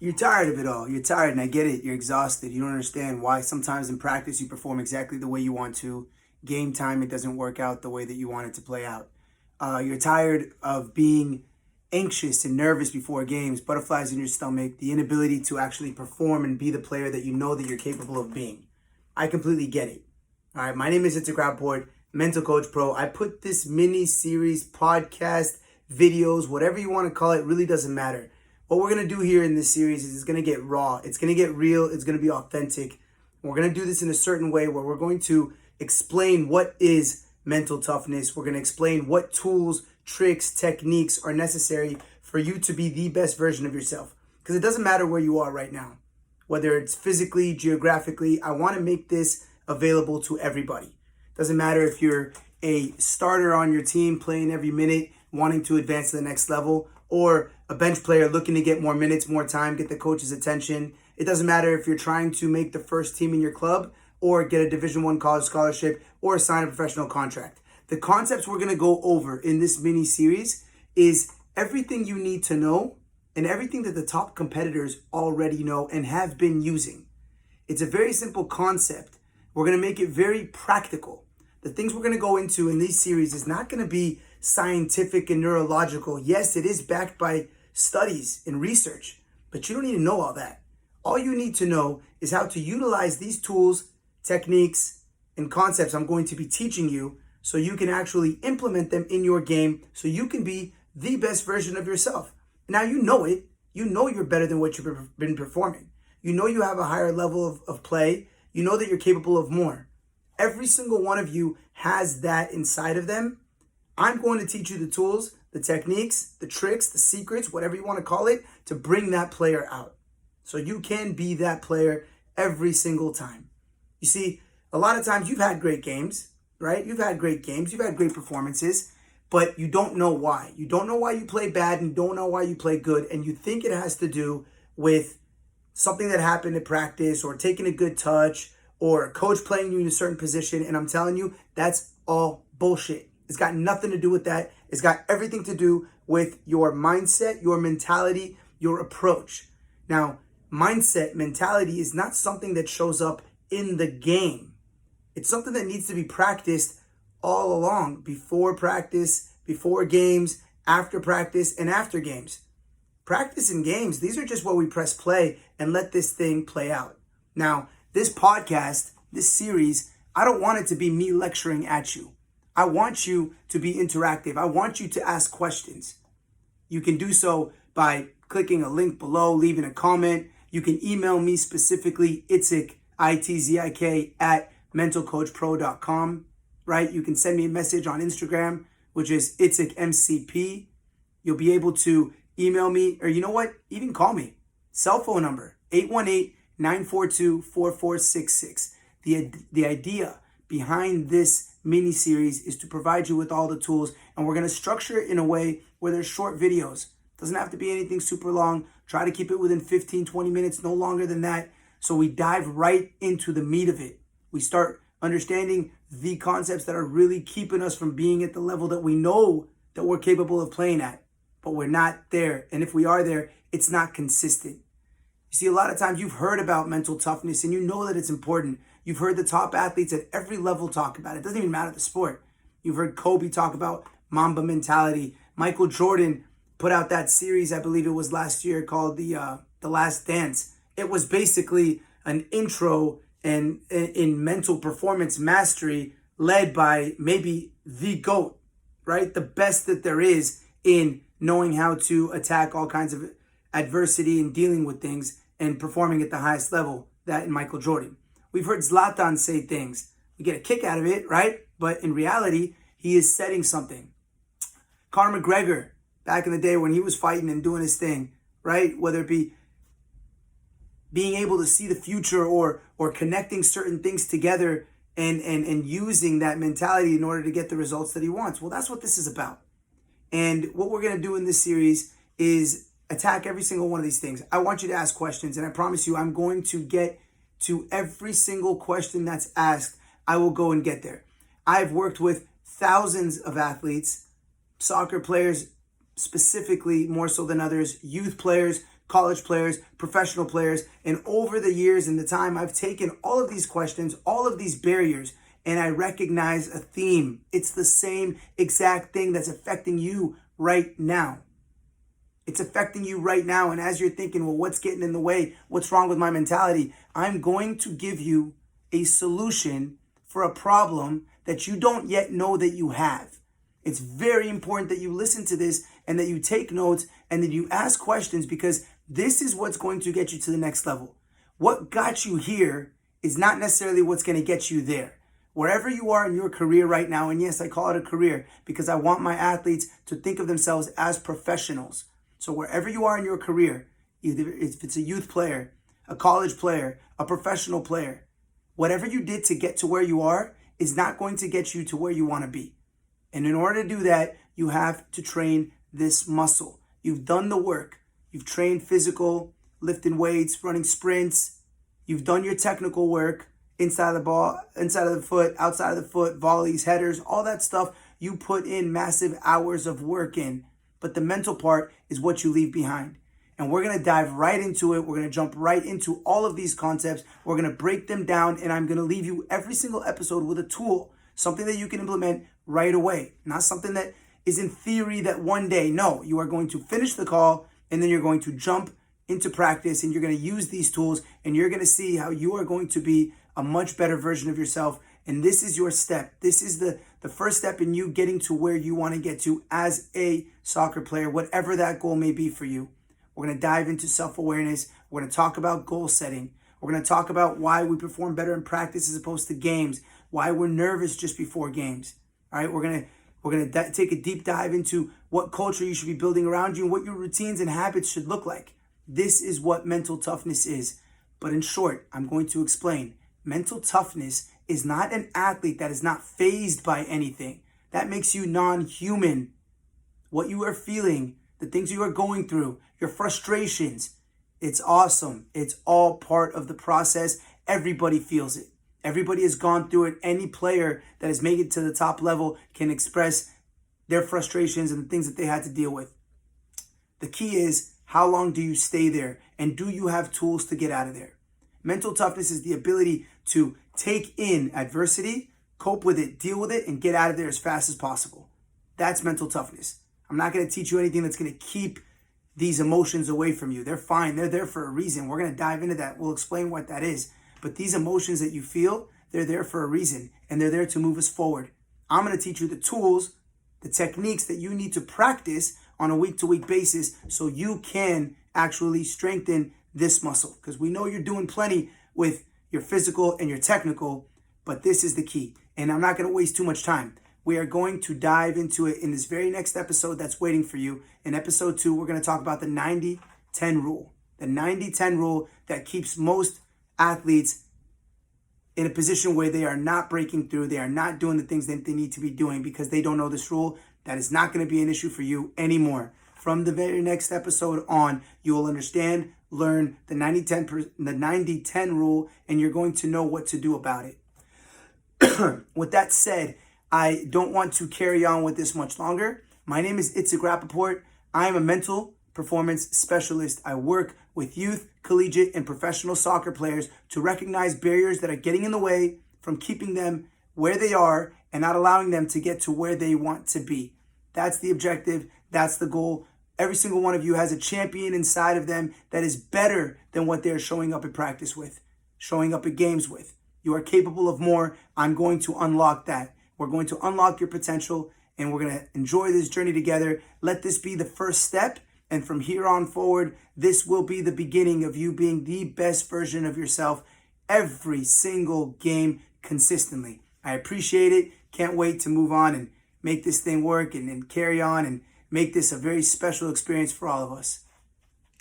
You're tired of it all. You're tired, and I get it. You're exhausted. You don't understand why sometimes in practice you perform exactly the way you want to. Game time, it doesn't work out the way that you want it to play out. You're tired of being anxious and nervous before games, butterflies in your stomach, the inability to actually perform and be the player that you know that you're capable of being. I completely get it. All right, my name is Itzhak Rapport, Mental Coach Pro. I put this mini series, podcast, videos, whatever you want to call it, really doesn't matter. What we're going to do here in this series is it's going to get raw. It's going to get real. It's going to be authentic. We're going to do this in a certain way where we're going to explain what is mental toughness. We're going to explain what tools, tricks, techniques are necessary for you to be the best version of yourself. Because it doesn't matter where you are right now, whether it's physically, geographically. I want to make this available to everybody. Doesn't matter if you're a starter on your team playing every minute, wanting to advance to the next level, or a bench player looking to get more minutes, more time, get the coach's attention. It doesn't matter if you're trying to make the first team in your club or get a Division I college scholarship or sign a professional contract. The concepts we're going to go over in this mini series is everything you need to know and everything that the top competitors already know and have been using. It's a very simple concept. We're going to make it very practical. The things we're going to go into in these series is not going to be scientific and neurological. Yes, it is backed by studies and research, but you don't need to know all that. All you need to know is how to utilize these tools, techniques, and concepts I'm going to be teaching you so you can actually implement them in your game so you can be the best version of yourself. Now you know it. You know you're better than what you've been performing. You know you have a higher level of play. You know that you're capable of more. Every single one of you has that inside of them. I'm going to teach you the tools, the techniques, the tricks, the secrets, whatever you want to call it, to bring that player out. So you can be that player every single time. You see, a lot of times you've had great games, right? You've had great games, you've had great performances, but you don't know why. You don't know why you play bad and you don't know why you play good. And you think it has to do with something that happened at practice or taking a good touch or a coach playing you in a certain position. And I'm telling you, that's all bullshit. It's got nothing to do with that. It's got everything to do with your mindset, your mentality, your approach. Now, mindset, mentality is not something that shows up in the game. It's something that needs to be practiced all along, before practice, before games, after practice, and after games. Practice and games, these are just where we press play and let this thing play out. Now, this podcast, this series, I don't want it to be me lecturing at you. I want you to be interactive. I want you to ask questions. You can do so by clicking a link below, leaving a comment. You can email me specifically, Itzhak, ITZIK, at mentalcoachpro.com, right? You can send me a message on Instagram, which is ItzhakMCP. You'll be able to email me, or you know what? Even call me. Cell phone number, 818-942-4466. The idea behind this mini series is to provide you with all the tools, and we're going to structure it in a way where there's short videos. Doesn't have to be anything super long. Try to keep it within 15, 20 minutes, no longer than that. So we dive right into the meat of it. We start understanding the concepts that are really keeping us from being at the level that we know that we're capable of playing at, but we're not there. And if we are there, it's not consistent. You see, a lot of times you've heard about mental toughness and you know that it's important. You've heard the top athletes at every level talk about it. It doesn't even matter the sport. You've heard Kobe talk about Mamba mentality. Michael Jordan put out that series, I believe it was last year, called The Last Dance. It was basically an intro and in mental performance mastery led by maybe the GOAT, right? The best that there is in knowing how to attack all kinds of adversity and dealing with things and performing at the highest level, that in Michael Jordan. We've heard Zlatan say things. We get a kick out of it, right? But in reality, he is setting something. Conor McGregor, back in the day when he was fighting and doing his thing, right? Whether it be being able to see the future or connecting certain things together and using that mentality in order to get the results that he wants. Well, that's what this is about. And what we're going to do in this series is attack every single one of these things. I want you to ask questions, and I promise you I'm going to get to every single question that's asked. I will go and get there. I've worked with thousands of athletes, soccer players specifically more so than others, youth players, college players, professional players. And over the years and the time, I've taken all of these questions, all of these barriers, and I recognize a theme. It's the same exact thing that's affecting you right now. It's affecting you right now. And as you're thinking, well, what's getting in the way? What's wrong with my mentality? I'm going to give you a solution for a problem that you don't yet know that you have. It's very important that you listen to this and that you take notes and that you ask questions, because this is what's going to get you to the next level. What got you here is not necessarily what's going to get you there. Wherever you are in your career right now, and yes, I call it a career because I want my athletes to think of themselves as professionals. So wherever you are in your career, either if it's a youth player, a college player, a professional player, whatever you did to get to where you are is not going to get you to where you want to be. And in order to do that, you have to train this muscle. You've done the work. You've trained physical, lifting weights, running sprints. You've done your technical work, inside of the ball, inside of the foot, outside of the foot, volleys, headers, all that stuff. You put in massive hours of work in. But the mental part is what you leave behind. And we're going to dive right into it. We're going to jump right into all of these concepts. We're going to break them down, and I'm going to leave you every single episode with a tool, something that you can implement right away. Not something that is in theory that one day. No, you are going to finish the call, and then you're going to jump into practice, and you're going to use these tools, and you're going to see how you are going to be a much better version of yourself. And this is your step. This is the first step in you getting to where you want to get to as a soccer player, whatever that goal may be for you. We're going to dive into self-awareness. We're going to talk about goal setting. We're going to talk about why we perform better in practice as opposed to games, why we're nervous just before games. All right, we're going to take a deep dive into what culture you should be building around you and what your routines and habits should look like. This is what mental toughness is. But in short, I'm going to explain. Mental toughness is not an athlete that is not fazed by anything. That makes you non-human. What you are feeling, the things you are going through, your frustrations, it's awesome. It's all part of the process. Everybody feels it. Everybody has gone through it. Any player that has made it to the top level can express their frustrations and the things that they had to deal with. The key is, how long do you stay there? And do you have tools to get out of there? Mental toughness is the ability to take in adversity, cope with it, deal with it, and get out of there as fast as possible. That's mental toughness. I'm not going to teach you anything that's going to keep these emotions away from you. They're fine. They're there for a reason. We're going to dive into that. We'll explain what that is. But these emotions that you feel, they're there for a reason, and they're there to move us forward. I'm going to teach you the tools, the techniques that you need to practice on a week-to-week basis so you can actually strengthen this muscle. Because we know you're doing plenty with your physical and your technical, but this is the key. And I'm not going to waste too much time. We are going to dive into it in this very next episode that's waiting for you. In episode 2, we're going to talk about the 90-10 rule. The 90-10 rule that keeps most athletes in a position where they are not breaking through. They are not doing the things that they need to be doing because they don't know this rule. That is not going to be an issue for you anymore. From the very next episode on, you will understand, learn the 90-10 rule, and you're going to know what to do about it. With that said, I don't want to carry on with this much longer. My name is Itzig Rappaport. I am a mental performance specialist. I work with youth, collegiate, and professional soccer players to recognize barriers that are getting in the way from keeping them where they are and not allowing them to get to where they want to be. That's the objective. That's the goal. Every single one of you has a champion inside of them that is better than what they're showing up at practice with, showing up at games with. You are capable of more. I'm going to unlock that. We're going to unlock your potential, and we're going to enjoy this journey together. Let this be the first step, and from here on forward, this will be the beginning of you being the best version of yourself every single game consistently. I appreciate it. Can't wait to move on and make this thing work and carry on and make this a very special experience for all of us.